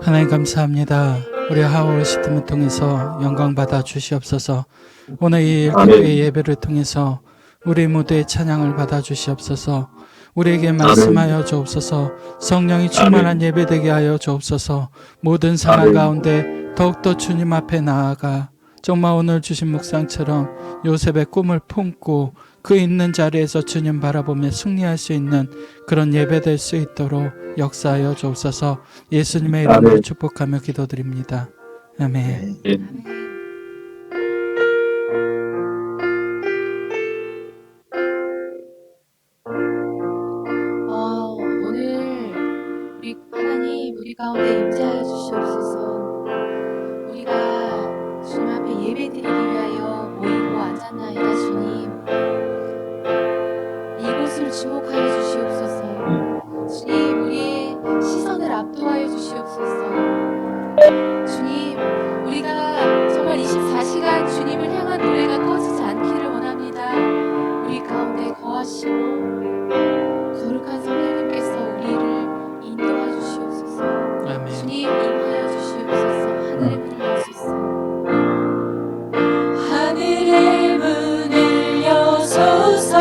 하나님 감사합니다. 우리 하울시스템을 통해서 영광 받아 주시옵소서. 오늘 이 기도의 예배를 통해서 우리 모두의 찬양을 받아 주시옵소서. 우리에게 말씀하여 주옵소서. 성령이 충만한 예배 되게 하여 주옵소서. 모든 상황 가운데 더욱더 주님 앞에 나아가 정말 오늘 주신 묵상처럼 요셉의 꿈을 품고 그 있는 자리에서 주님 바라보며 승리할 수 있는 그런 예배 될 수 있도록 역사하여 주옵소서. 예수님의 이름으로 축복하며 기도드립니다. 아멘. 오늘 우리 하나님 우리 가운데 임재하여 주시옵소서. 우리가 주님 앞에 예배드리기 위하여 모이고 앉았나이다. 주님, 이곳을 주목하여 주시옵소서. 주님, 우리의 시선을 압도하여 주시옵소서. 주님, 우리가 정말 24시간 주님을 향한 노래가 꺼지지 않기를 원합니다. 우리 가운데 거하시고 거룩한 성령님께서 우리를 인도하 주시옵소서. 아멘. 주님, 임하여 주시옵소서. 하늘의 문을 여소서. 하늘의 문을 여소서.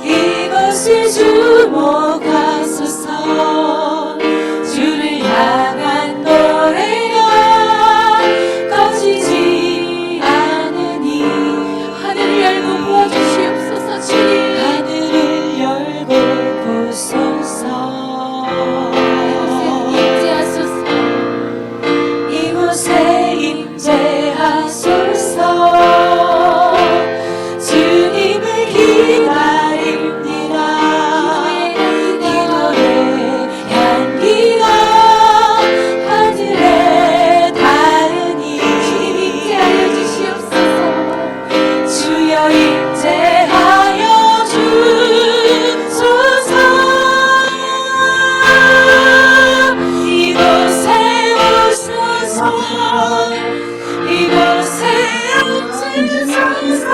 이곳을 주목하소서. 주를 향한 노래가 꺼지지 않으니 하늘을 열고 부어주시옵소서. 주님, 하늘을 열고 부소서. 이곳에 임재하소서. 주님을 기다립니다. 기도의 향기가 하늘에 닿으니 주님 임재하여 주시옵소서. 주여 임재하여 주소서. 이곳에 오소서. 이곳에 앉으소서.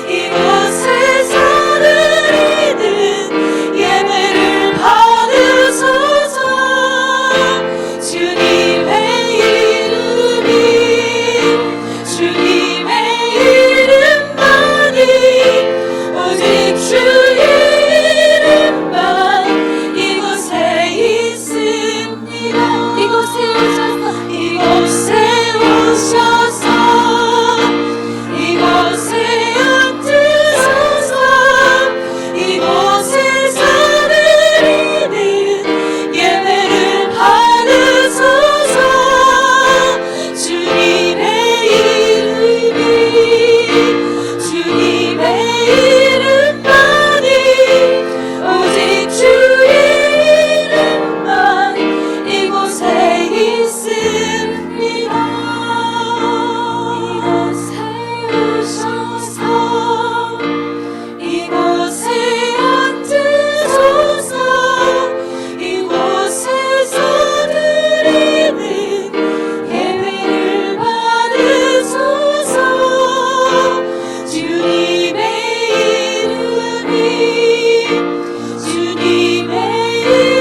이곳에서 드리는 예배를 받으소서. 주님의 이름이 주님의 이름만이 오직 주의 이름만 이곳에 있습니다. 이곳에 오셔서 이곳에 오셔서 이곳에 앉으소서. 이곳에서 드리는 예배를 받으소서. 주님의 이름이 주님의 이름만이 오직 주의 이름만 이곳에 있습니다. 이곳에 오셔서 이곳에 앉으소서. 이곳에서 드리는 예배를 받으소서. 주님의 이름이 주님의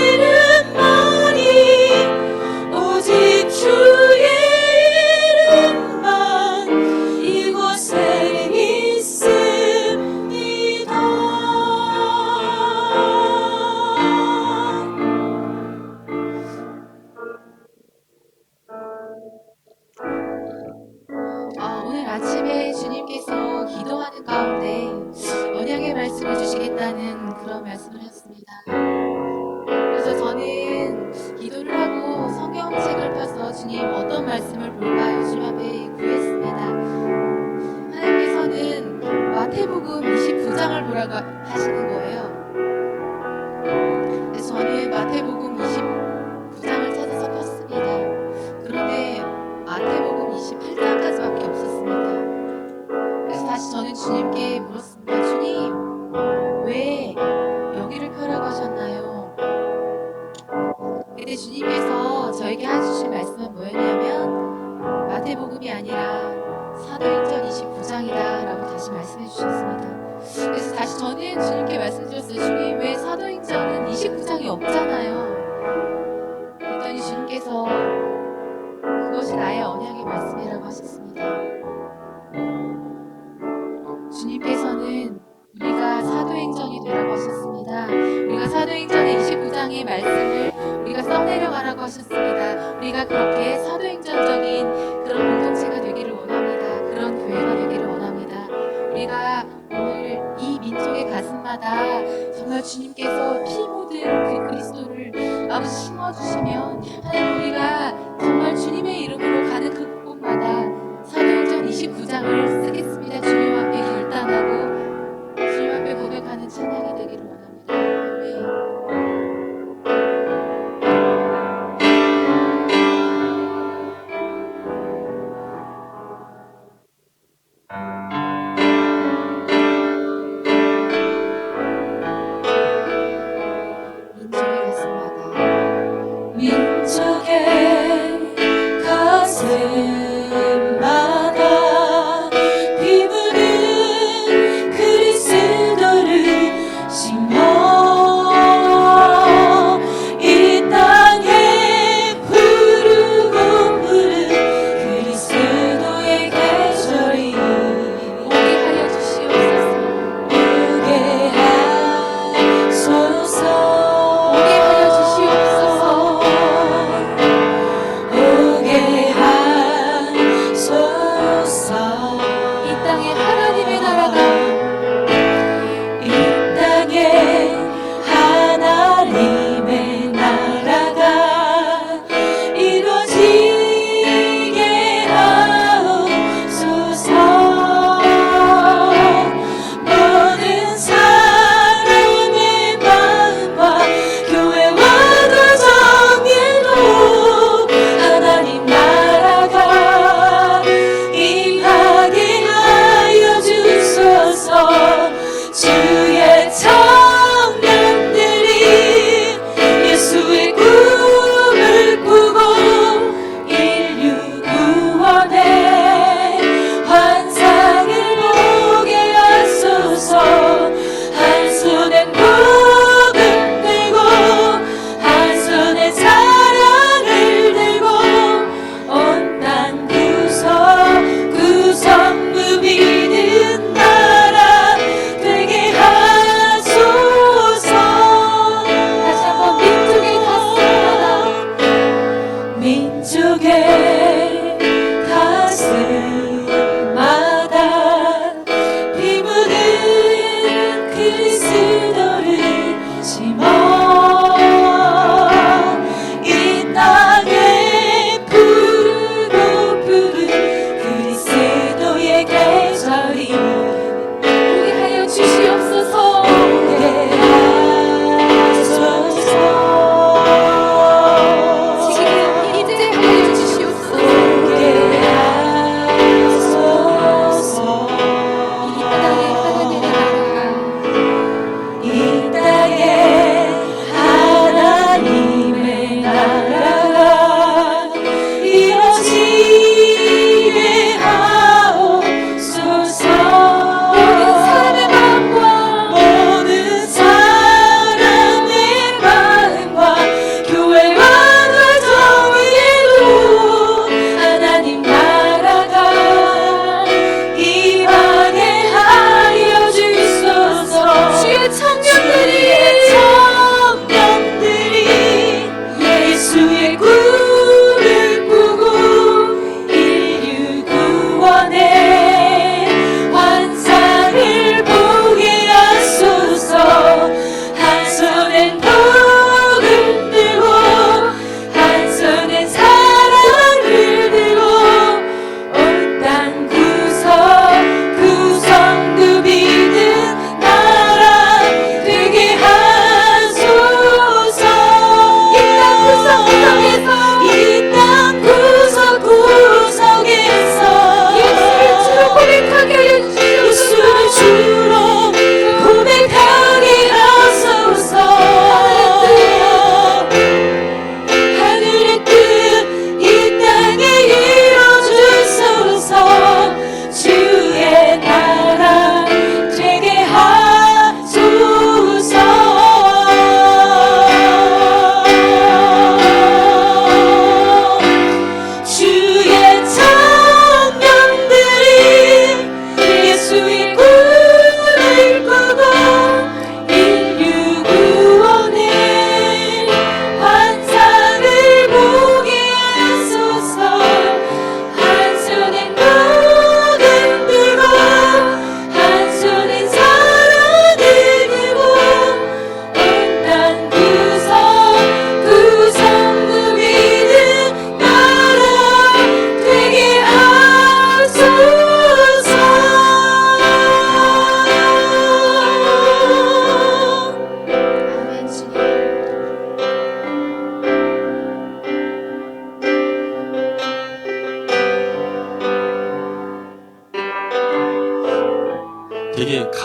이름만이 오직 주의 이름만 이곳에 있습니다. 오늘 아침에 주님께서 기도하는 가운데 언약의 말씀을 주시겠다는 그런 말씀을 하셨습니다. 그래서 저는 기도를 하고 성경책을 펴서 주님 어떤 말씀을 볼까요? 주님 앞에 구했습니다. 하나님께서는 마태복음 29장을 보라고 하시는 거예요. 그래서 저는 마태복음 29장을 찾아서 폈습니다. 그런데 마태복음 28장까지밖에 없었습니다. 그래서 다시 저는 주님께 물었습니다. 주님, 왜 여기를 펴라고 하셨나요? 근데 주님께서 저에게 해주신 말씀은 뭐였냐면 마태복음이 아니라 사도행전 29장이다 라고 다시 말씀해 주셨습니다. 그래서 다시 저는 주님께 말씀드렸어요. 주님, 왜 사도행전은 29장이 없잖아요. 그랬더니 주님께서 그것이 나의 언약의 말씀이라고 하셨습니다. 주님께서는 우리가 사도행전이 되라고 하셨습니다. 우리가 사도행전의 29장의 말씀을 우리가 써내려가라고 하셨습니다. 우리가 그렇게 사도행전적인 그런 공동체가 되기를 원합니다. 그런 교회가 되기를 원합니다. 우리가 오늘 이 민족의 가슴마다 정말 주님께서 피 묻은 그 그리스도를 아버지 심어주시면 하나님 우리가 정말 주님의 이름으로 가는 그 곳마다 사도행전 29장을 쓰겠습니다. 주님 앞에 결단하고 주님 앞에 고백하는 찬양이 되기를 원합니다. 아멘. 민족의 가슴마다 민족의 가슴마다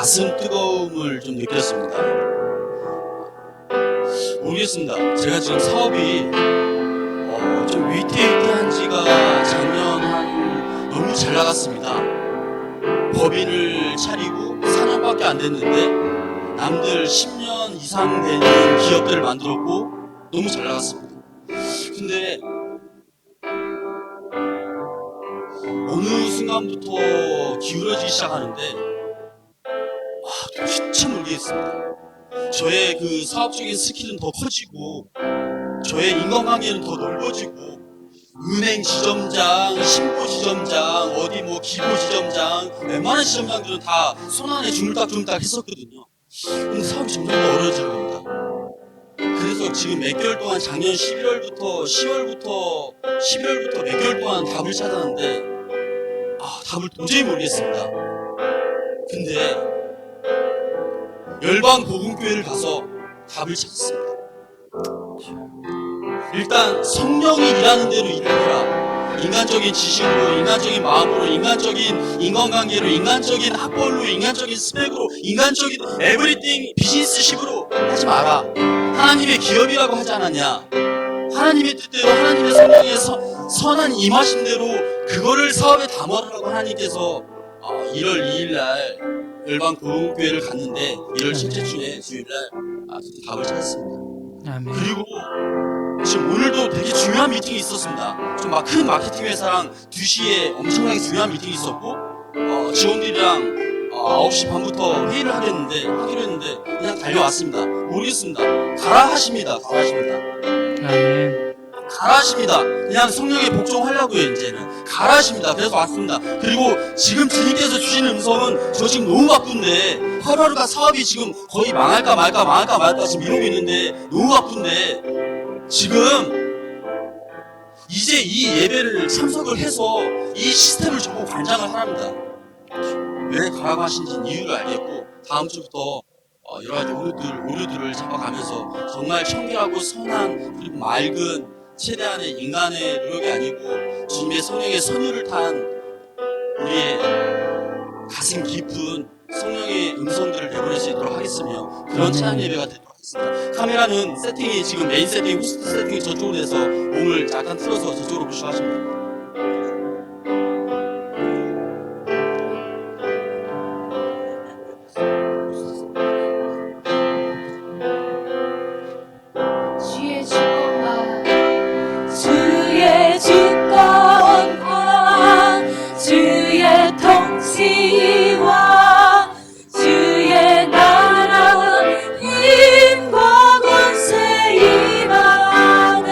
가슴 뜨거움을 좀 느꼈습니다. 모르겠습니다. 제가 지금 사업이 좀 위태위태한지가 작년 한 너무 잘 나갔습니다. 법인을 차리고 4년밖에 안 됐는데 남들 10년 이상 되는 기업들을 만들었고 너무 잘 나갔습니다. 근데 어느 순간부터 기울어지기 시작하는데 도대체 모르겠습니다. 저의 그 사업적인 스킬은 더 커지고 저의 인간관계는 더 넓어지고 은행 지점장, 신고 지점장, 어디 뭐 기고 지점장, 웬만한 지점장들은 다 손안에 주물딱주물딱 했었거든요. 근데 사업이 점점 더 어려워지는 겁니다. 그래서 지금 몇 개월 동안 작년 11월부터 몇 개월 동안 답을 찾았는데 답을 도저히 모르겠습니다. 근데 열방복음교회를 가서 답을 찾았습니다. 일단 성령이 일하는 대로 일해라. 인간적인 지식으로, 인간적인 마음으로, 인간적인 인간관계로, 인간적인 학벌로, 인간적인 스펙으로, 인간적인 에브리띵 비즈니스식으로 하지 마라. 하나님의 기업이라고 하지 않았냐? 하나님의 뜻대로, 하나님의 성령의 선한 임하심대로 그거를 사업에 담아라라고 하나님께서 1월 2일날 열방복음교회를 갔는데 1월 첫째 주에 주일날 답을 찾았습니다. 아멘. 그리고 지금 오늘도 되게 중요한 미팅이 있었습니다. 좀 막 큰 마케팅 회사랑 2시에 엄청나게 중요한 미팅이 있었고 직원들이랑 9시 반부터 회의를 하기로 했는데 그냥 달려왔습니다. 모르겠습니다. 가라 하십니다. 아멘. 가라 하십니다. 그냥 성령에 복종하려고요. 이제는 가라 하십니다. 그래서 왔습니다. 그리고 지금 주님께서 주신 음성은 저 지금 너무 바쁜데 하루하루가 사업이 지금 거의 망할까 말까 지금 이러고 있는데 너무 바쁜데 지금 이제 이 예배를 참석을 해서 이 시스템을 전부 관장을 하랍니다. 왜 가라고 하신지는 이유를 알겠고 다음 주부터 여러 가지 오류들을 잡아가면서 정말 청결하고 선한 그리고 맑은 최대한의 인간의 노력이 아니고 주님의 성령의 선율을 탄 우리의 가슴 깊은 성령의 음성들을 내보낼 수 있도록 하겠으며 그런 찬양 예배가 되도록 하겠습니다. 카메라는 세팅이 지금 메인 세팅, 호스트 세팅이 저쪽으로 돼서 몸을 약간 틀어서 저쪽으로 보시고 하시면 됩니다. 주의 주권과 주의 통치와 주의 나라 힘과 권세 임하네.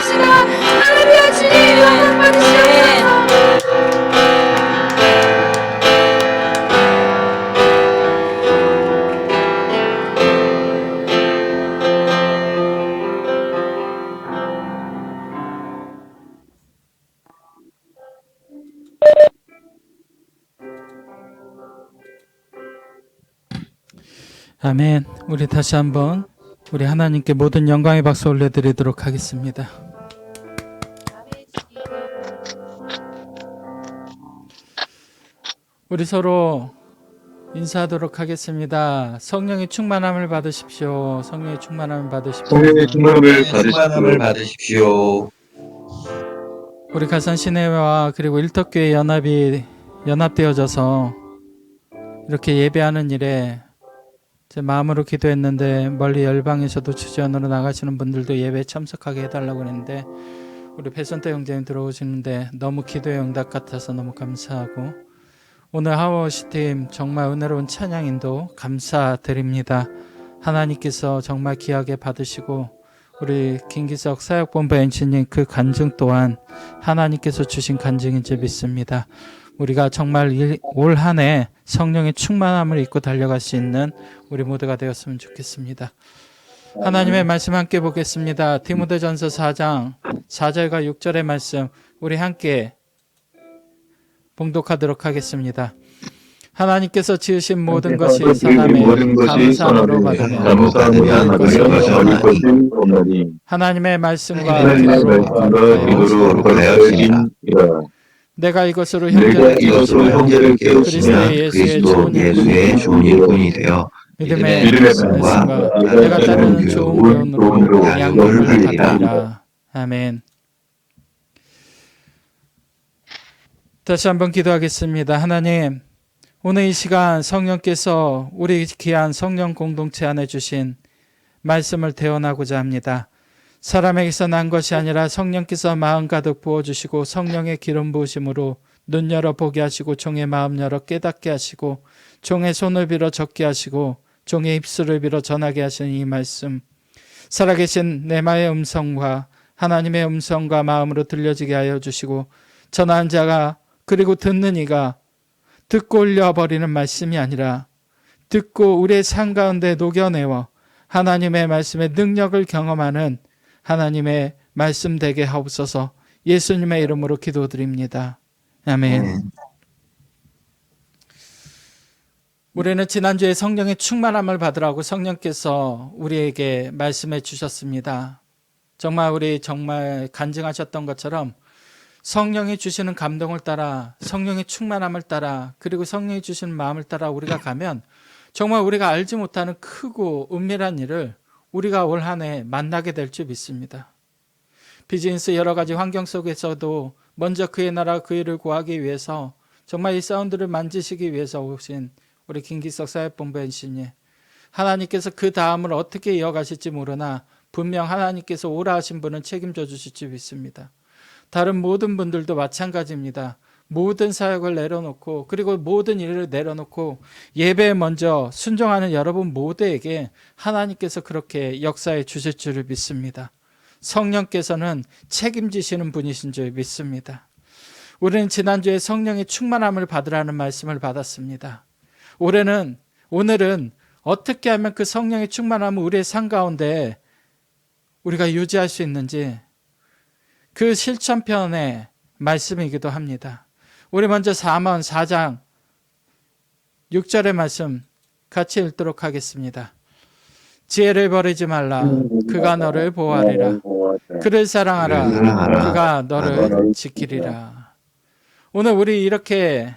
기도합시다. 할렐루야 주님 영광 받으시옵소서. 아멘. 우리 다시 한번 우리 하나님께 모든 영광의 박수 올려드리도록 하겠습니다. 아멘 주님. 우리 서로 인사하도록 하겠습니다. 성령의 충만함을 받으십시오. 성령의 충만함을 받으십시오. 성령의 충만함을 충만함을 받으십시오. 받으십시오. 우리 가산시내와 그리고 일터교회 연합이 연합되어져서 이렇게 예배하는 일에 제 마음으로 기도했는데 멀리 열방에서도 주지원으로 나가시는 분들도 예배에 참석하게 해달라고 했는데 우리 배선태 형제님 들어오시는데 너무 기도의 응답 같아서 너무 감사하고 오늘 하워시팀 정말 은혜로운 찬양인도 감사드립니다. 하나님께서 정말 귀하게 받으시고 우리 김기석 사역본부 엔지님 그 간증 또한 하나님께서 주신 간증인 줄 믿습니다. 우리가 정말 올 한 해 성령의 충만함을 입고 달려갈 수 있는 우리 모두가 되었으면 좋겠습니다. 하나님의 말씀 함께 보겠습니다. 디모데전서 4장 4절과 6절의 말씀 우리 함께 봉독하도록 하겠습니다. 하나님께서 지으신 모든 것이 선함에 감사함으로 받으며 하나님의 말씀과 기도로 거룩하여지니라. 내가 이것으로 형제를 깨우치면 예수의 좋은 일꾼이 되어 믿음의 말씀과 내가 따르는 좋은 교훈으로 양육을 받으리라. 아멘. 다시 한번 기도하겠습니다. 하나님, 오늘 이 시간 성령께서 우리 귀한 성령 공동체 안에 주신 말씀을 대언하고자 합니다. 사람에게서 난 것이 아니라 성령께서 마음 가득 부어주시고 성령의 기름 부으심으로 눈 열어 보게 하시고 종의 마음 열어 깨닫게 하시고 종의 손을 빌어 적게 하시고 종의 입술을 빌어 전하게 하시는 이 말씀, 살아계신 내마의 음성과 하나님의 음성과 마음으로 들려지게 하여 주시고 전하는 자가 그리고 듣는 이가 듣고 올려버리는 말씀이 아니라 듣고 우리의 삶 가운데 녹여내어 하나님의 말씀의 능력을 경험하는 하나님의 말씀 되게 하옵소서. 예수님의 이름으로 기도드립니다. 아멘. 우리는 지난주에 성령의 충만함을 받으라고 성령께서 우리에게 말씀해 주셨습니다. 정말 우리 정말 간증하셨던 것처럼 성령이 주시는 감동을 따라 성령의 충만함을 따라 그리고 성령이 주시는 마음을 따라 우리가 가면 정말 우리가 알지 못하는 크고 은밀한 일을 우리가 올 한 해 만나게 될 줄 믿습니다. 비즈니스 여러 가지 환경 속에서도 먼저 그의 나라 그 일을 구하기 위해서 정말 이 사운드를 만지시기 위해서 오신 우리 김기석 사역본부 엔지님, 하나님께서 그 다음을 어떻게 이어가실지 모르나 분명 하나님께서 오라 하신 분은 책임져 주실 줄 믿습니다. 다른 모든 분들도 마찬가지입니다. 모든 사역을 내려놓고 그리고 모든 일을 내려놓고 예배에 먼저 순종하는 여러분 모두에게 하나님께서 그렇게 역사해 주실 줄을 믿습니다. 성령께서는 책임지시는 분이신 줄 믿습니다. 우리는 지난주에 성령의 충만함을 받으라는 말씀을 받았습니다. 오늘은 어떻게 하면 그 성령의 충만함을 우리의 삶 가운데 우리가 유지할 수 있는지 그 실천편의 말씀이기도 합니다. 우리 먼저 4장 6절의 말씀 같이 읽도록 하겠습니다. 지혜를 버리지 말라. 그가 너를 보호하리라. 그를 사랑하라. 그가 너를 지키리라. 오늘 우리 이렇게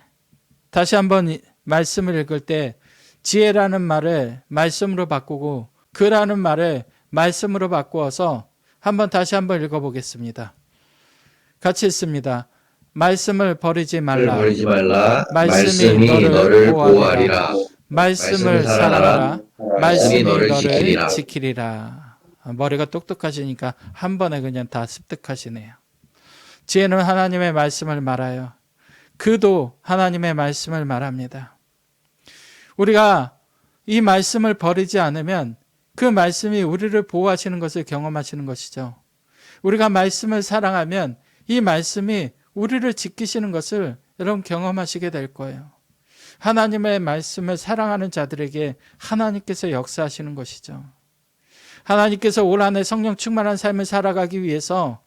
다시 한번 말씀을 읽을 때 지혜라는 말을 말씀으로 바꾸고 그라는 말을 말씀으로 바꾸어서 다시 한번 읽어보겠습니다. 같이 읽습니다. 말씀을 버리지 말라. 말씀이 너를 보호하리라. 말씀을 사랑하라. 말씀이 너를 지키리라. 머리가 똑똑하시니까 한 번에 그냥 다 습득하시네요. 지혜는 하나님의 말씀을 말아요. 그도 하나님의 말씀을 말합니다. 우리가 이 말씀을 버리지 않으면 그 말씀이 우리를 보호하시는 것을 경험하시는 것이죠. 우리가 말씀을 사랑하면 이 말씀이 우리를 지키시는 것을 여러분 경험하시게 될 거예요. 하나님의 말씀을 사랑하는 자들에게 하나님께서 역사하시는 것이죠. 하나님께서 올 한 해 성령 충만한 삶을 살아가기 위해서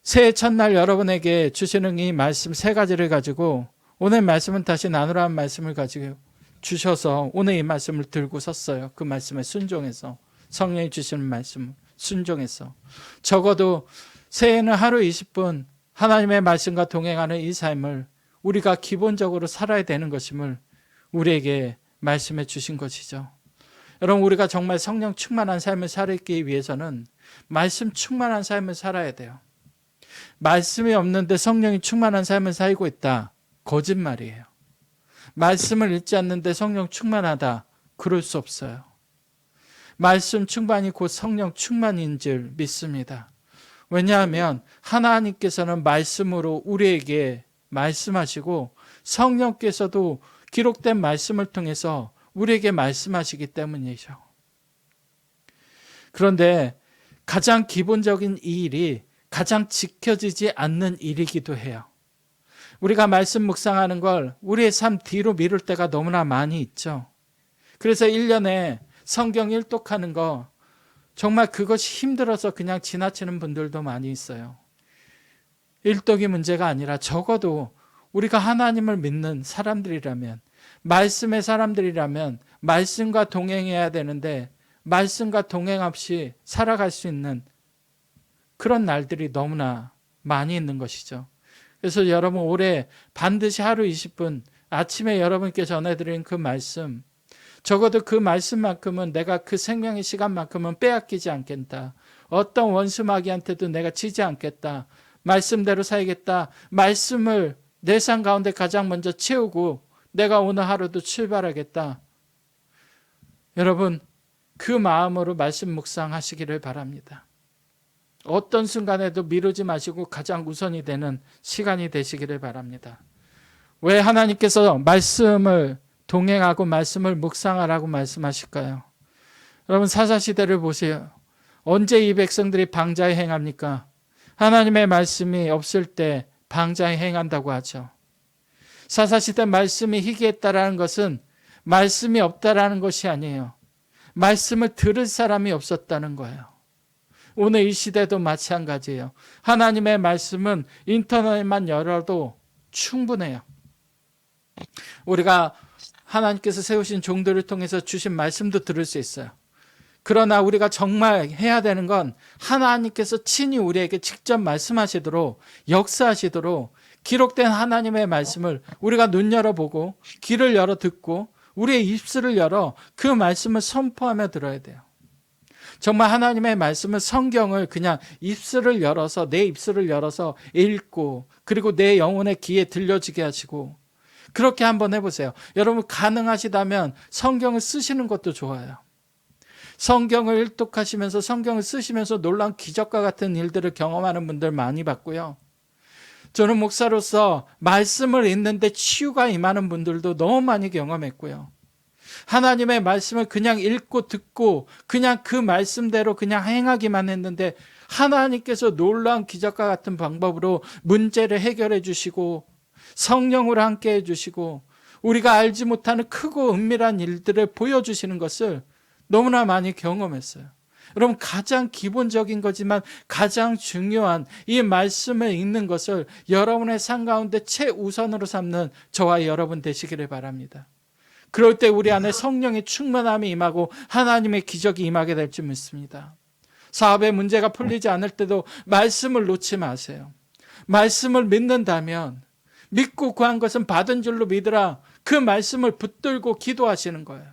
새해 첫날 여러분에게 주시는 이 말씀 세 가지를 가지고 오늘 말씀은 다시 나누라는 말씀을 가지고 주셔서 오늘 이 말씀을 들고 섰어요. 그 말씀에 순종해서 성령이 주시는 말씀 순종해서 적어도 새해는 하루 20분 하나님의 말씀과 동행하는 이 삶을 우리가 기본적으로 살아야 되는 것임을 우리에게 말씀해 주신 것이죠. 여러분 우리가 정말 성령 충만한 삶을 살기 위해서는 말씀 충만한 삶을 살아야 돼요. 말씀이 없는데 성령이 충만한 삶을 살고 있다. 거짓말이에요. 말씀을 읽지 않는데 성령 충만하다. 그럴 수 없어요. 말씀 충만이 곧 성령 충만인 줄 믿습니다. 왜냐하면 하나님께서는 말씀으로 우리에게 말씀하시고 성령께서도 기록된 말씀을 통해서 우리에게 말씀하시기 때문이죠. 그런데 가장 기본적인 이 일이 가장 지켜지지 않는 일이기도 해요. 우리가 말씀 묵상하는 걸 우리의 삶 뒤로 미룰 때가 너무나 많이 있죠. 그래서 1년에 성경 일독하는 거 정말 그것이 힘들어서 그냥 지나치는 분들도 많이 있어요. 일독이 문제가 아니라 적어도 우리가 하나님을 믿는 사람들이라면 말씀의 사람들이라면 말씀과 동행해야 되는데 말씀과 동행 없이 살아갈 수 있는 그런 날들이 너무나 많이 있는 것이죠. 그래서 여러분 올해 반드시 하루 20분 아침에 여러분께 전해드린 그 말씀 적어도 그 말씀만큼은 내가 그 생명의 시간만큼은 빼앗기지 않겠다. 어떤 원수마귀한테도 내가 지지 않겠다. 말씀대로 살겠다. 말씀을 내 삶 가운데 가장 먼저 채우고 내가 오늘 하루도 출발하겠다. 여러분 그 마음으로 말씀 묵상하시기를 바랍니다. 어떤 순간에도 미루지 마시고 가장 우선이 되는 시간이 되시기를 바랍니다. 왜 하나님께서 말씀을 동행하고 말씀을 묵상하라고 말씀하실까요? 여러분 사사시대를 보세요. 언제 이 백성들이 방자에 행합니까? 하나님의 말씀이 없을 때 방자에 행한다고 하죠. 사사시대 말씀이 희귀했다라는 것은 말씀이 없다라는 것이 아니에요. 말씀을 들을 사람이 없었다는 거예요. 오늘 이 시대도 마찬가지예요. 하나님의 말씀은 인터넷만 열어도 충분해요. 우리가 하나님께서 세우신 종들을 통해서 주신 말씀도 들을 수 있어요. 그러나 우리가 정말 해야 되는 건 하나님께서 친히 우리에게 직접 말씀하시도록 역사하시도록 기록된 하나님의 말씀을 우리가 눈 열어보고 귀를 열어 듣고 우리의 입술을 열어 그 말씀을 선포하며 들어야 돼요. 정말 하나님의 말씀은 성경을 그냥 입술을 열어서 내 입술을 열어서 읽고 그리고 내 영혼의 귀에 들려지게 하시고 그렇게 한번 해보세요. 여러분 가능하시다면 성경을 쓰시는 것도 좋아요. 성경을 일독하시면서 성경을 쓰시면서 놀라운 기적과 같은 일들을 경험하는 분들 많이 봤고요. 저는 목사로서 말씀을 읽는데 치유가 임하는 분들도 너무 많이 경험했고요. 하나님의 말씀을 그냥 읽고 듣고 그냥 그 말씀대로 그냥 행하기만 했는데 하나님께서 놀라운 기적과 같은 방법으로 문제를 해결해 주시고 성령으로 함께 해주시고 우리가 알지 못하는 크고 은밀한 일들을 보여주시는 것을 너무나 많이 경험했어요. 여러분 가장 기본적인 거지만 가장 중요한 이 말씀을 읽는 것을 여러분의 삶 가운데 최우선으로 삼는 저와 여러분 되시기를 바랍니다. 그럴 때 우리 안에 성령의 충만함이 임하고 하나님의 기적이 임하게 될 줄 믿습니다. 사업의 문제가 풀리지 않을 때도 말씀을 놓지 마세요. 말씀을 믿는다면 믿고 구한 것은 받은 줄로 믿으라. 그 말씀을 붙들고 기도하시는 거예요.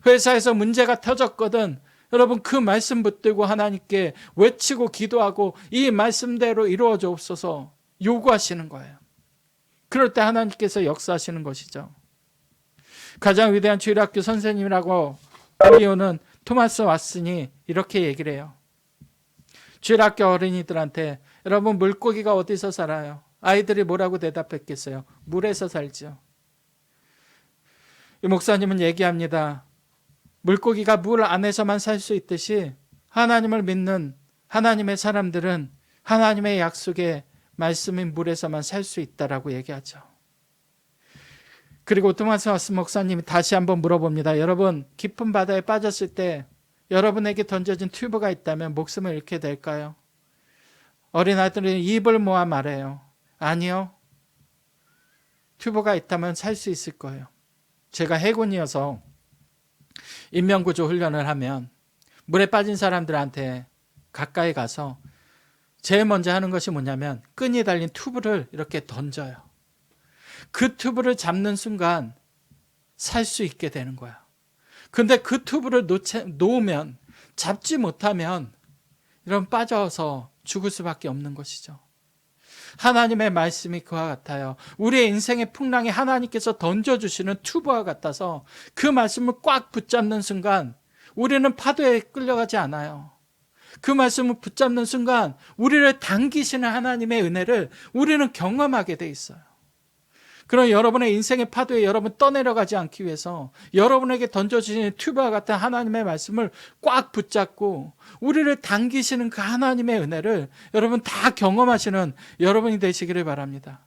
회사에서 문제가 터졌거든. 여러분 그 말씀 붙들고 하나님께 외치고 기도하고 이 말씀대로 이루어 주옵소서 요구하시는 거예요. 그럴 때 하나님께서 역사하시는 것이죠. 가장 위대한 주일학교 선생님이라고 불리우는 토마스 왓슨이 이렇게 얘기를 해요. 주일학교 어린이들한테 여러분 물고기가 어디서 살아요? 아이들이 뭐라고 대답했겠어요? 물에서 살죠. 이 목사님은 얘기합니다. 물고기가 물 안에서만 살 수 있듯이 하나님을 믿는 하나님의 사람들은 하나님의 약속의 말씀인 물에서만 살 수 있다라고 얘기하죠. 그리고 토마스 와스 목사님이 다시 한번 물어봅니다. 여러분, 깊은 바다에 빠졌을 때 여러분에게 던져진 튜브가 있다면 목숨을 잃게 될까요? 어린아이들은 입을 모아 말해요. 아니요. 튜브가 있다면 살 수 있을 거예요. 제가 해군이어서 인명구조 훈련을 하면 물에 빠진 사람들한테 가까이 가서 제일 먼저 하는 것이 뭐냐면 끈이 달린 튜브를 이렇게 던져요. 그 튜브를 잡는 순간 살 수 있게 되는 거야. 근데 그 튜브를 놓으면, 잡지 못하면 이런 빠져서 죽을 수밖에 없는 것이죠. 하나님의 말씀이 그와 같아요. 우리의 인생의 풍랑이 하나님께서 던져주시는 튜브와 같아서 그 말씀을 꽉 붙잡는 순간 우리는 파도에 끌려가지 않아요. 그 말씀을 붙잡는 순간 우리를 당기시는 하나님의 은혜를 우리는 경험하게 돼 있어요. 그럼 여러분의 인생의 파도에 여러분 떠내려가지 않기 위해서 여러분에게 던져주시는 튜브와 같은 하나님의 말씀을 꽉 붙잡고 우리를 당기시는 그 하나님의 은혜를 여러분 다 경험하시는 여러분이 되시기를 바랍니다.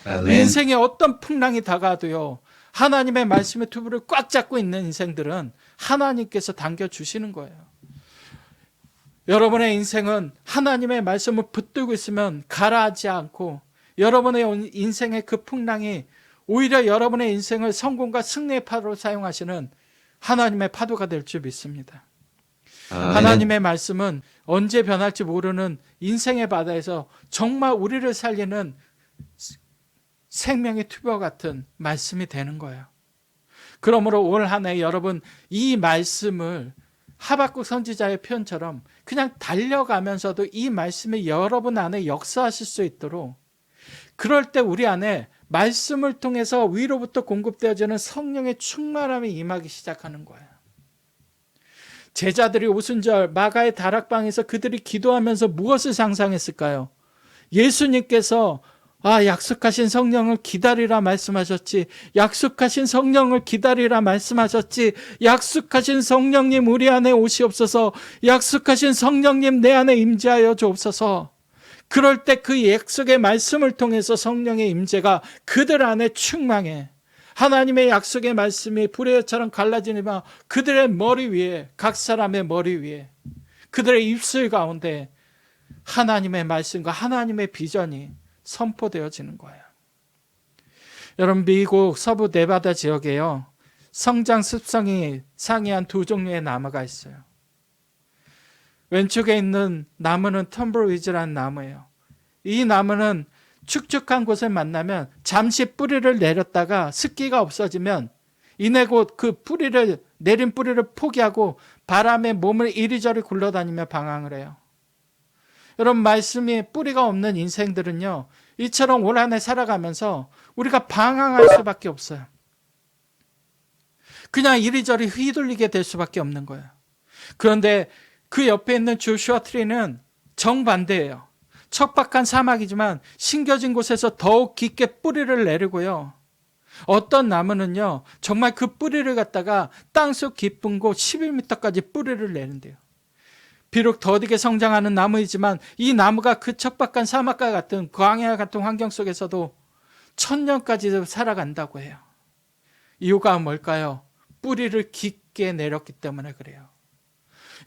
아멘. 인생에 어떤 풍랑이 다가와도요, 하나님의 말씀의 튜브를 꽉 잡고 있는 인생들은 하나님께서 당겨주시는 거예요. 여러분의 인생은 하나님의 말씀을 붙들고 있으면 가라앉지 않고 여러분의 인생의 그 풍랑이 오히려 여러분의 인생을 성공과 승리의 파도로 사용하시는 하나님의 파도가 될 줄 믿습니다. 아멘. 하나님의 말씀은 언제 변할지 모르는 인생의 바다에서 정말 우리를 살리는 생명의 튜브와 같은 말씀이 되는 거예요. 그러므로 올 한 해 여러분 이 말씀을 하박국 선지자의 표현처럼 그냥 달려가면서도 이 말씀이 여러분 안에 역사하실 수 있도록, 그럴 때 우리 안에 말씀을 통해서 위로부터 공급되어지는 성령의 충만함이 임하기 시작하는 거예요. 제자들이 오순절 마가의 다락방에서 그들이 기도하면서 무엇을 상상했을까요? 예수님께서 약속하신 성령을 기다리라 말씀하셨지. 약속하신 성령을 기다리라 말씀하셨지. 약속하신 성령님 우리 안에 오시옵소서. 약속하신 성령님 내 안에 임재하여 주옵소서. 그럴 때 그 약속의 말씀을 통해서 성령의 임재가 그들 안에 충만해. 하나님의 약속의 말씀이 불의 혀처럼 갈라지니까 그들의 머리 위에, 각 사람의 머리 위에, 그들의 입술 가운데 하나님의 말씀과 하나님의 비전이 선포되어지는 거예요. 여러분, 미국 서부 네바다 지역에요, 성장 습성이 상이한 두 종류의 나무가 있어요. 왼쪽에 있는 나무는 텀블위즈라는 나무예요. 이 나무는 축축한 곳을 만나면 잠시 뿌리를 내렸다가 습기가 없어지면 이내 곧 그 뿌리를, 내린 뿌리를 포기하고 바람에 몸을 이리저리 굴러다니며 방황을 해요. 여러분, 말씀이 뿌리가 없는 인생들은요, 이처럼 올 한 해 살아가면서 우리가 방황할 수밖에 없어요. 그냥 이리저리 휘둘리게 될 수밖에 없는 거예요. 그런데 그 옆에 있는 조슈아 트리는 정반대예요. 척박한 사막이지만 심겨진 곳에서 더욱 깊게 뿌리를 내리고요. 어떤 나무는요, 정말 그 뿌리를 갖다가 땅속 깊은 곳 11m까지 뿌리를 내는데요. 비록 더디게 성장하는 나무이지만 이 나무가 그 척박한 사막과 같은 광야 같은 환경 속에서도 1000년까지 살아간다고 해요. 이유가 뭘까요? 뿌리를 깊게 내렸기 때문에 그래요.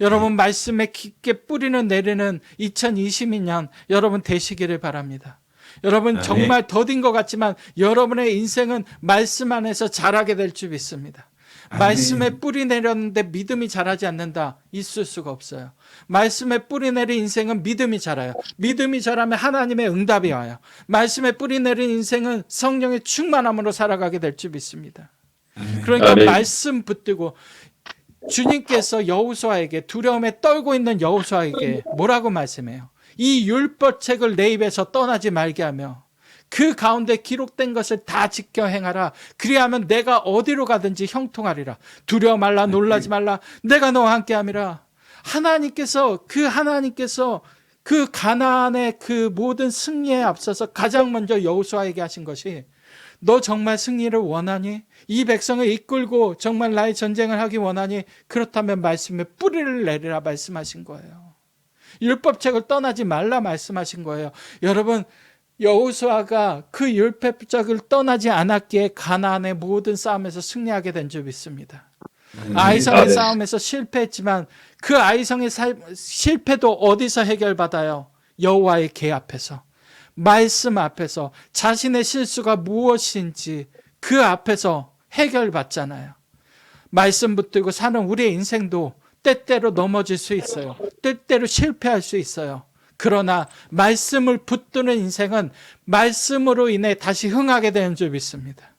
여러분, 말씀에 깊게 뿌리는 내리는 2022년 여러분 되시기를 바랍니다. 여러분, 정말 더딘 것 같지만 여러분의 인생은 말씀 안에서 자라게 될 줄 믿습니다. 말씀에 뿌리 내렸는데 믿음이 자라지 않는다, 있을 수가 없어요. 말씀에 뿌리 내린 인생은 믿음이 자라요. 믿음이 자라면 하나님의 응답이 와요. 말씀에 뿌리 내린 인생은 성령의 충만함으로 살아가게 될 줄 믿습니다. 그러니까 말씀 붙들고, 주님께서 여호수아에게, 두려움에 떨고 있는 여호수아에게 뭐라고 말씀해요? 이 율법책을 내 입에서 떠나지 말게 하며 그 가운데 기록된 것을 다 지켜 행하라. 그리하면 내가 어디로 가든지 형통하리라. 두려워 말라, 놀라지 말라. 내가 너와 함께함이라. 하나님께서 그 가나안의 그 모든 승리에 앞서서 가장 먼저 여호수아에게 하신 것이, 너 정말 승리를 원하니? 이 백성을 이끌고 정말 나의 전쟁을 하기 원하니? 그렇다면 말씀에 뿌리를 내리라 말씀하신 거예요. 율법책을 떠나지 말라 말씀하신 거예요. 여러분, 여호수아가 그 율법책을 떠나지 않았기에 가나안의 모든 싸움에서 승리하게 된 줄 믿습니다. 아이성의 싸움에서 실패했지만 그 아이성의 실패도 어디서 해결받아요? 여호와의 궤 앞에서, 말씀 앞에서, 자신의 실수가 무엇인지 그 앞에서 해결받잖아요. 말씀 붙들고 사는 우리의 인생도 때때로 넘어질 수 있어요. 때때로 실패할 수 있어요. 그러나 말씀을 붙드는 인생은 말씀으로 인해 다시 흥하게 되는 줄 믿습니다.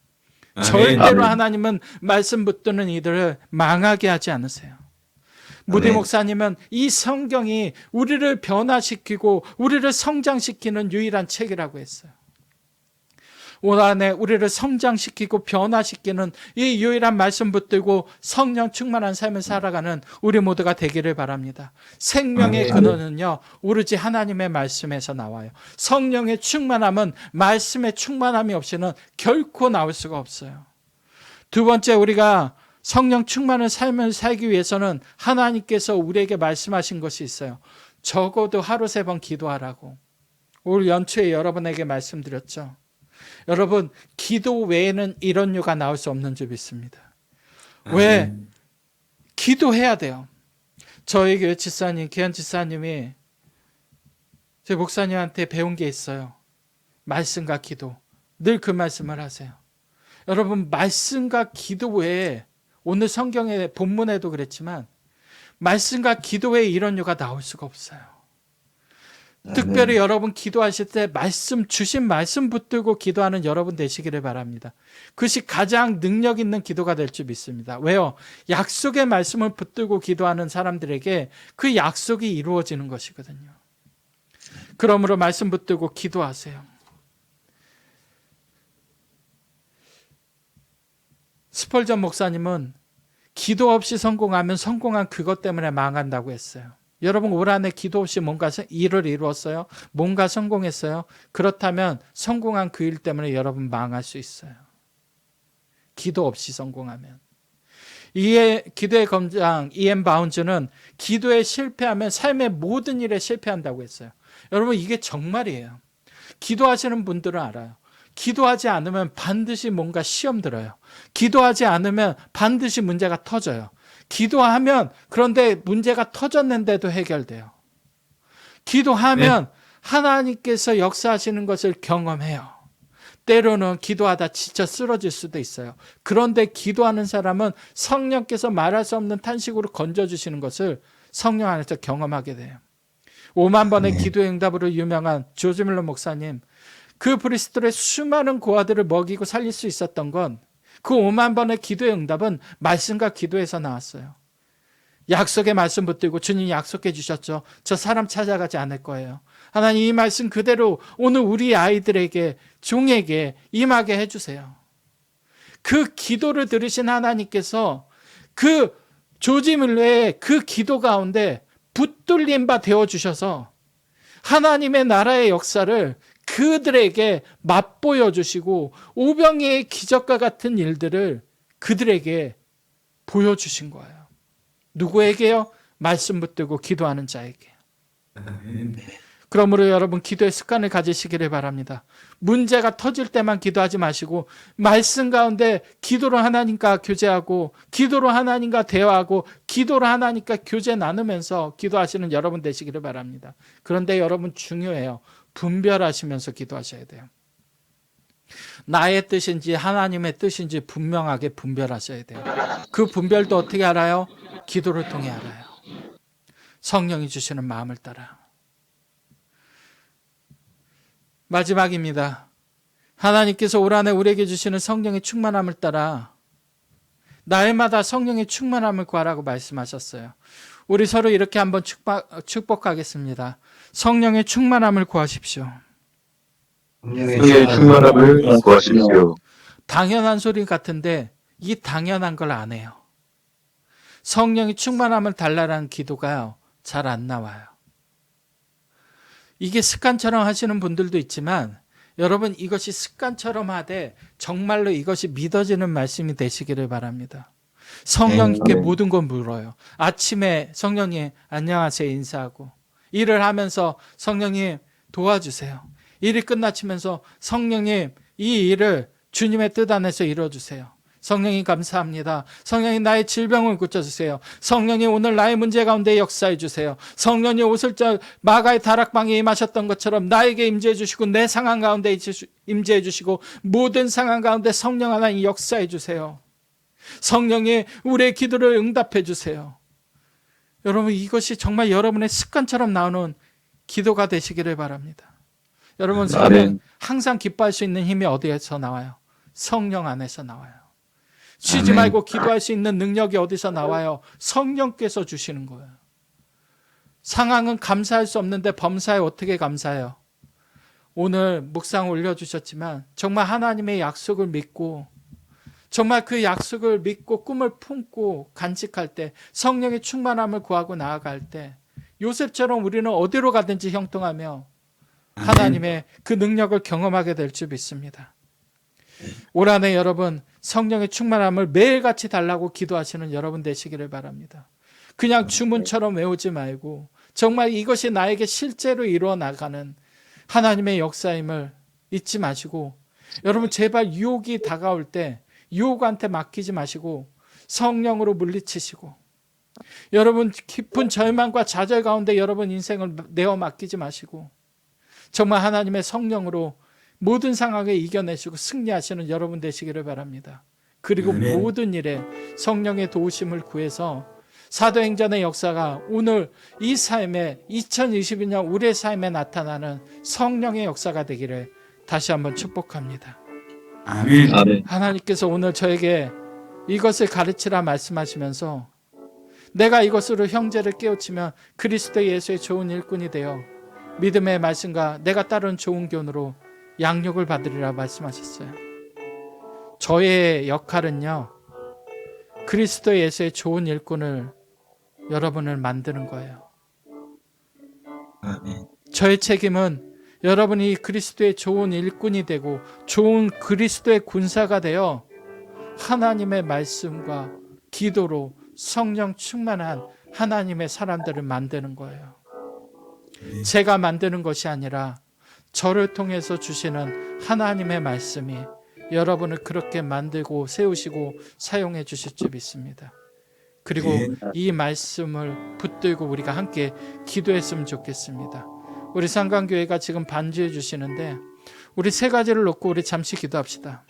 절대로 하나님은 말씀 붙드는 이들을 망하게 하지 않으세요. 무디 목사님은 이 성경이 우리를 변화시키고 우리를 성장시키는 유일한 책이라고 했어요. 올 한해 우리를 성장시키고 변화시키는 이 유일한 말씀 붙들고 성령 충만한 삶을 살아가는 우리 모두가 되기를 바랍니다. 생명의 근원은요, 오로지 하나님의 말씀에서 나와요. 성령의 충만함은 말씀의 충만함이 없이는 결코 나올 수가 없어요. 두 번째, 우리가 성령 충만한 삶을 살기 위해서는 하나님께서 우리에게 말씀하신 것이 있어요. 적어도 하루 3번 기도하라고. 올 연초에 여러분에게 말씀드렸죠. 여러분, 기도 외에는 이런 유가 나올 수 없는 줄 믿습니다. 왜? 기도해야 돼요. 저희 교회 지사님, 기현 지사님이 제 목사님한테 배운 게 있어요. 말씀과 기도. 늘 그 말씀을 하세요. 여러분, 말씀과 기도 외에 오늘 성경의 본문에도 그랬지만 말씀과 기도 외에 이런 유가 나올 수가 없어요. 특별히 여러분 기도하실 때 말씀, 주신 말씀 붙들고 기도하는 여러분 되시기를 바랍니다. 그것이 가장 능력 있는 기도가 될 줄 믿습니다. 왜요? 약속의 말씀을 붙들고 기도하는 사람들에게 그 약속이 이루어지는 것이거든요. 그러므로 말씀 붙들고 기도하세요. 스펄전 목사님은 기도 없이 성공하면 성공한 그것 때문에 망한다고 했어요. 여러분, 올 한해 기도 없이 뭔가 일을 이루었어요? 뭔가 성공했어요? 그렇다면 성공한 그 일 때문에 여러분 망할 수 있어요. 기도 없이 성공하면. 기도의 검장 E.M. 바운즈는 기도에 실패하면 삶의 모든 일에 실패한다고 했어요. 여러분, 이게 정말이에요. 기도하시는 분들은 알아요. 기도하지 않으면 반드시 뭔가 시험 들어요. 기도하지 않으면 반드시 문제가 터져요. 기도하면 그런데 문제가 터졌는데도 해결돼요. 기도하면 하나님께서 역사하시는 것을 경험해요. 때로는 기도하다 지쳐 쓰러질 수도 있어요. 그런데 기도하는 사람은 성령께서 말할 수 없는 탄식으로 건져주시는 것을 성령 안에서 경험하게 돼요. 5만 번의 기도의 응답으로 유명한 조지 밀러 목사님, 그 브리스톨의 수많은 고아들을 먹이고 살릴 수 있었던 건 그 5만 번의 기도의 응답은 말씀과 기도에서 나왔어요. 약속의 말씀 붙들고 주님 약속해 주셨죠. 저 사람 찾아가지 않을 거예요. 하나님, 이 말씀 그대로 오늘 우리 아이들에게, 종에게 임하게 해주세요. 그 기도를 들으신 하나님께서 그 조지 밀러의 그 기도 가운데 붙들림 바 되어주셔서 하나님의 나라의 역사를 그들에게 맛보여 주시고 오병이의 기적과 같은 일들을 그들에게 보여주신 거예요. 누구에게요? 말씀 붙들고 기도하는 자에게. 그러므로 여러분, 기도의 습관을 가지시기를 바랍니다. 문제가 터질 때만 기도하지 마시고 말씀 가운데 기도로 하나님과 교제하고 기도로 하나님과 대화하고 기도로 하나님과 교제 나누면서 기도하시는 여러분 되시기를 바랍니다. 그런데 여러분, 중요해요. 분별하시면서 기도하셔야 돼요. 나의 뜻인지 하나님의 뜻인지 분명하게 분별하셔야 돼요. 그 분별도 어떻게 알아요? 기도를 통해 알아요. 성령이 주시는 마음을 따라. 마지막입니다. 하나님께서 올 한해 우리에게 주시는 성령의 충만함을 따라 날마다 성령의 충만함을 구하라고 말씀하셨어요. 우리 서로 이렇게 한번 축복하겠습니다. 성령의 충만함을 구하십시오. 성령의 충만함을 구하십시오. 당연한 소리 같은데 이 당연한 걸 안 해요. 성령의 충만함을 달라라는 기도가요, 잘 안 나와요. 이게 습관처럼 하시는 분들도 있지만 여러분, 이것이 습관처럼 하되 정말로 이것이 믿어지는 말씀이 되시기를 바랍니다. 성령님께 모든 걸 물어요. 아침에 성령님 안녕하세요 인사하고, 일을 하면서 성령님 도와주세요. 일이 끝나치면서 성령님 이 일을 주님의 뜻 안에서 이루어주세요. 성령님 감사합니다. 성령님 나의 질병을 고쳐주세요. 성령님 오늘 나의 문제 가운데 역사해 주세요. 성령님 오슬절 마가의 다락방에 임하셨던 것처럼 나에게 임재해 주시고 내 상황 가운데 임재해 주시고 모든 상황 가운데 성령 하나님 역사해 주세요. 성령이 우리의 기도를 응답해 주세요. 여러분 이것이 정말 여러분의 습관처럼 나오는 기도가 되시기를 바랍니다. 여러분 성령 항상 기뻐할 수 있는 힘이 어디에서 나와요? 성령 안에서 나와요. 쉬지 말고 기도할 수 있는 능력이 어디서 나와요? 성령께서 주시는 거예요. 상황은 감사할 수 없는데 범사에 어떻게 감사해요? 오늘 묵상 올려주셨지만 정말 하나님의 약속을 믿고 정말 그 약속을 믿고 꿈을 품고 간직할 때 성령의 충만함을 구하고 나아갈 때 요셉처럼 우리는 어디로 가든지 형통하며 하나님의 그 능력을 경험하게 될 줄 믿습니다. 올 한해 여러분 성령의 충만함을 매일같이 달라고 기도하시는 여러분 되시기를 바랍니다. 그냥 주문처럼 외우지 말고 정말 이것이 나에게 실제로 이루어 나가는 하나님의 역사임을 잊지 마시고 여러분 제발 유혹이 다가올 때 유혹한테 맡기지 마시고 성령으로 물리치시고 여러분 깊은 절망과 좌절 가운데 여러분 인생을 내어 맡기지 마시고 정말 하나님의 성령으로 모든 상황에 이겨내시고 승리하시는 여러분 되시기를 바랍니다. 그리고 모든 일에 성령의 도우심을 구해서 사도행전의 역사가 오늘 이 삶에 2022년 우리의 삶에 나타나는 성령의 역사가 되기를 다시 한번 축복합니다. 아멘. 하나님께서 오늘 저에게 이것을 가르치라 말씀하시면서 내가 이것으로 형제를 깨우치면 그리스도 예수의 좋은 일꾼이 되어 믿음의 말씀과 내가 따른 좋은 교훈으로 양육을 받으리라 말씀하셨어요. 저의 역할은요, 그리스도 예수의 좋은 일꾼을 여러분을 만드는 거예요. 아멘. 저의 책임은 여러분이 그리스도의 좋은 일꾼이 되고 좋은 그리스도의 군사가 되어 하나님의 말씀과 기도로 성령 충만한 하나님의 사람들을 만드는 거예요. 제가 만드는 것이 아니라 저를 통해서 주시는 하나님의 말씀이 여러분을 그렇게 만들고 세우시고 사용해 주실 줄 믿습니다. 그리고 이 말씀을 붙들고 우리가 함께 기도했으면 좋겠습니다. 우리 상강교회가 지금 반주해 주시는데 우리 세 가지를 놓고 우리 잠시 기도합시다.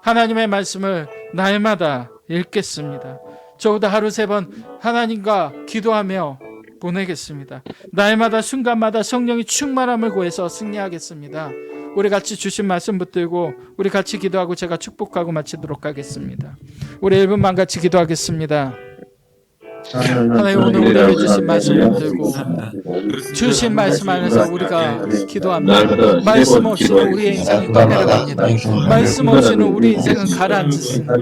하나님의 말씀을 날마다 읽겠습니다. 적어도 하루 3번 하나님과 기도하며 보내겠습니다. 날마다 순간마다 성령이 충만함을 구해서 승리하겠습니다. 우리 같이 주신 말씀 붙들고 우리 같이 기도하고 제가 축복하고 마치도록 하겠습니다. 우리 1분만 같이 기도하겠습니다. 하나님 오늘 우리에게 주신 말씀 붙들고 주신 말씀 안에서 우리가 기도합니다. 말씀 없이는 우리의 인생은 떠내려갑니다. 말씀 없이는 우리 인생은 가라앉습니다.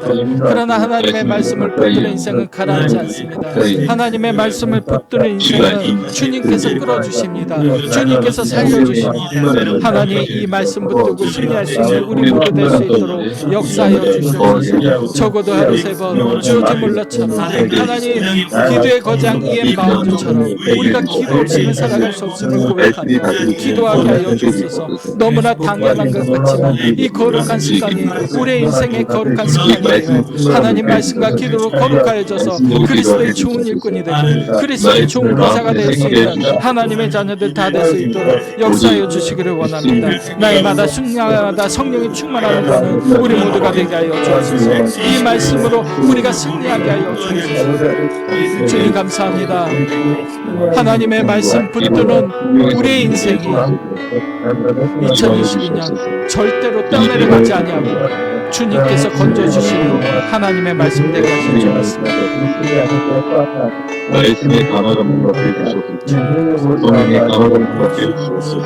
그러나 하나님의 말씀을 붙드는 인생은 가라앉지 않습니다. 하나님의 말씀을 붙드는 인생은 주님께서 끌어주십니다. 주님께서 살려주십니다. 하나님 이 말씀 붙들고 승리할 수 있는 우리 모두 될 수 있도록 역사하여 주시옵소서. 적어도 하루 3번 주지 몰라처럼 하나님 기도의 거장 이엠 마운드처럼 우리가 기도 없이는 살아갈 수 없음을 고백하며 기도하게 하여 주옵소서. 너무나 당연한 것 같지만 이 거룩한 습관이 우리의 인생의 거룩한 습관이 되어 하나님 말씀과 기도로 거룩하여져서 그리스도의 좋은 일꾼이 되고 그리스도의 좋은 군사가 될 수 있는 하나님의 자녀들 다 될 수 있도록 역사하여 주시기를 원합니다. 날마다 순간마다 성령이 충만하는 것은 우리 모두가 되게 하여 주옵소서. 이 말씀으로 우리가 승리하게 하여 주옵소서. 주님 감사합니다. 하나님의 말씀 붙드는 우리의 인생이 2022년 절대로 떠내려가지 아니하고 주님께서 건져주시는 하나님의 말씀 되게 하실 줄 믿습니다. 말씀의 감화가 뭔가 되주소서. 성령의 감화가 뭔가 되주소서.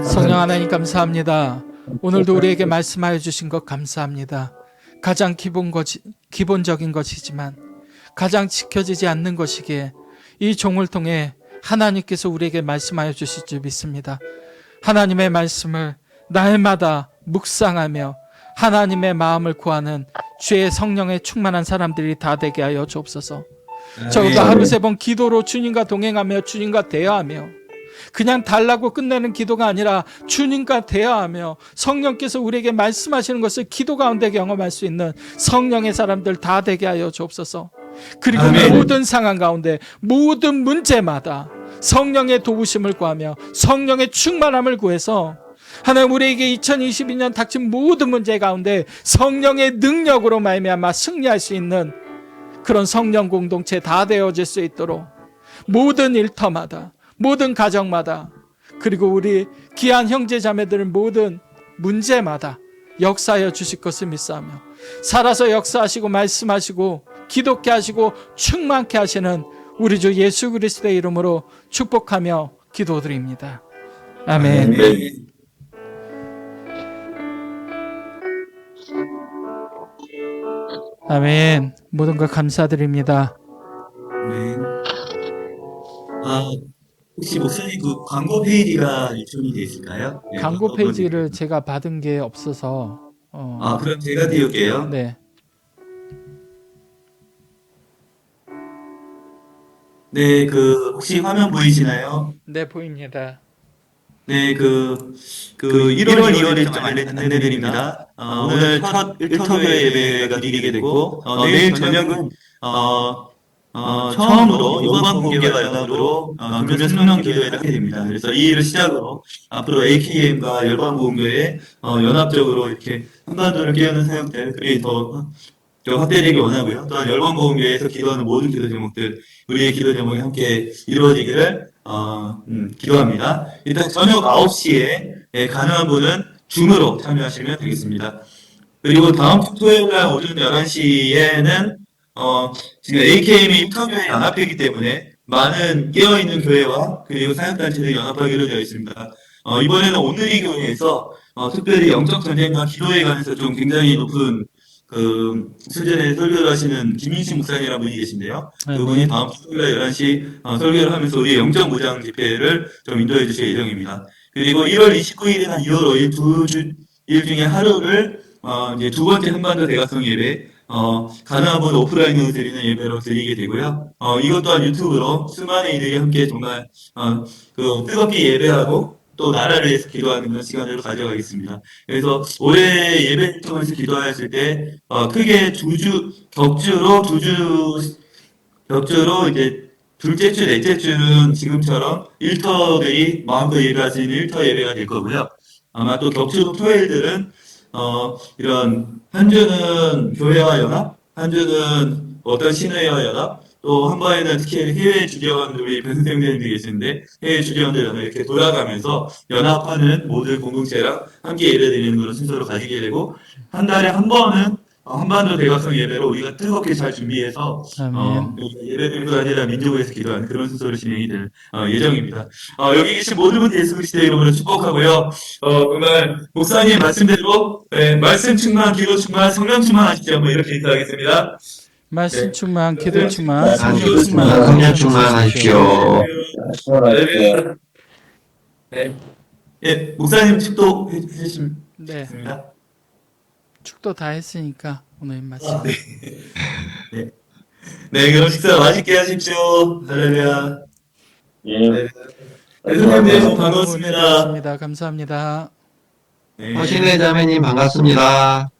성령 하나님 감사합니다. 오늘도 우리에게 말씀하여 주신 것 감사합니다. 가장 기본적인 것이지만 가장 지켜지지 않는 것이기에 이 종을 통해 하나님께서 우리에게 말씀하여 주실 줄 믿습니다. 하나님의 말씀을 날마다 묵상하며 하나님의 마음을 구하는 주의 성령에 충만한 사람들이 다 되게 하여 주옵소서. 적어도 아멘. 하루 3번 기도로 주님과 동행하며 주님과 대화하며 그냥 달라고 끝내는 기도가 아니라 주님과 대화하며 성령께서 우리에게 말씀하시는 것을 기도 가운데 경험할 수 있는 성령의 사람들 다 되게 하여 주옵소서. 그리고 아멘. 모든 상황 가운데 모든 문제마다 성령의 도우심을 구하며 성령의 충만함을 구해서 하나님 우리에게 2022년 닥친 모든 문제 가운데 성령의 능력으로 말미암아 승리할 수 있는 그런 성령 공동체 다 되어질 수 있도록 모든 일터마다 모든 가정마다 그리고 우리 귀한 형제 자매들 모든 문제마다 역사하여 주실 것을 믿사오며 살아서 역사하시고 말씀하시고 기독케 하시고 충만케 하시는 우리 주 예수 그리스도의 이름으로 축복하며 기도드립니다. 아멘. 아멘. 아멘. 모든 것 감사드립니다. 네. 아, 혹시 목사님 그 광고 페이지가 유통이 돼 있을까요? 네, 광고 페이지를 제가 받은 게 없어서 아, 그럼 제가 띄울게요. 네. 네, 그 혹시 화면 보이시나요? 네, 보입니다. 네, 1월, 2월에 좀 안내드립니다. 오늘 첫 일터교회 예배가 드리게 되고, 내일 저녁은, 처음으로 이번 공개와 연합으로, 금요 성령 기도회를 하게 됩니다. 그래서 이 일을 시작으로, 앞으로 AKM과 열방보험교회, 연합적으로 이렇게 한반도를 깨우는 사역들이 더 확대되기 원하고요. 또한 열방보험교회에서 기도하는 모든 기도 제목들, 우리의 기도 제목이 함께 이루어지기를 기도합니다. 일단 저녁 9시에 가능한 분은 줌으로 참여하시면 되겠습니다. 그리고 다음 주 토요일 날 오전 11시에는 지금 AKM이 입터교회 연합회이기 때문에 많은 깨어있는 교회와 그리고 사역단체들이 연합하기로 되어 있습니다. 이번에는 오늘이 교회에서 특별히 영적 전쟁과 기도에 관해서 좀 굉장히 높은 그 수련회 설교를 하시는 김인식 목사님이라는 분이 계신데요. 그분이 다음 주 토요일 11시 설교를 하면서 우리 영적 무장 집회를 좀 인도해 주실 예정입니다. 그리고 1월 29일이나 2월 5일 두 일 중에 하루를 이제 두 번째 한반도 대각성 예배 가능한 분 오프라인으로 드리는 예배로 드리게 되고요. 이것 또한 유튜브로 수많은 이들이 함께 정말 그 뜨겁게 예배하고 또 나라를 위해서 기도하는 그런 시간을 가져가겠습니다. 그래서 올해 예배 통해서 기도하실 때 크게 격주로 이제 둘째 주, 넷째 주는 지금처럼 일터들이 마음껏 예배할 수 있는 일터 예배가 될 거고요. 아마 또 격주 토요일들은 이런 한 주는 교회와 연합, 한 주는 어떤 신회와 연합, 또 한 번에는 특히 해외 주재원 우리 변선생님들이 계시는데 해외 주재원들 이렇게 돌아가면서 연합하는 모든 공동체랑 함께 예배드리는 그런 순서로 가지게 되고 한 달에 한 번은 한반도 대각성 예배로 우리가 뜨겁게 잘 준비해서 아멘. 예배드리는 것 아니라 민족을 위해서 기도하는 그런 순서로 진행이 될 예정입니다. 여기 계신 모든 분 예수 그리스도의 이름으로 축복하고요. 정말 목사님 말씀대로 말씀 충만, 기도 충만, 성령 충만하시죠. 뭐 이렇게 인사하겠습니다. 말씀 충만, 기도 충만, 말씀 성령 충만, 충만, 성령 충만하십시오. 네. 예, 목사님 축도해 주시면 네, 되겠습니다. 축도 다 했으니까 오늘 말씀. 네, 그럼 식사 맛있게 하십시오. 할렐루야. 예. 네, 선생님 반갑습니다. 반갑습니다. 감사합니다. 네. 허신회 자매님 반갑습니다.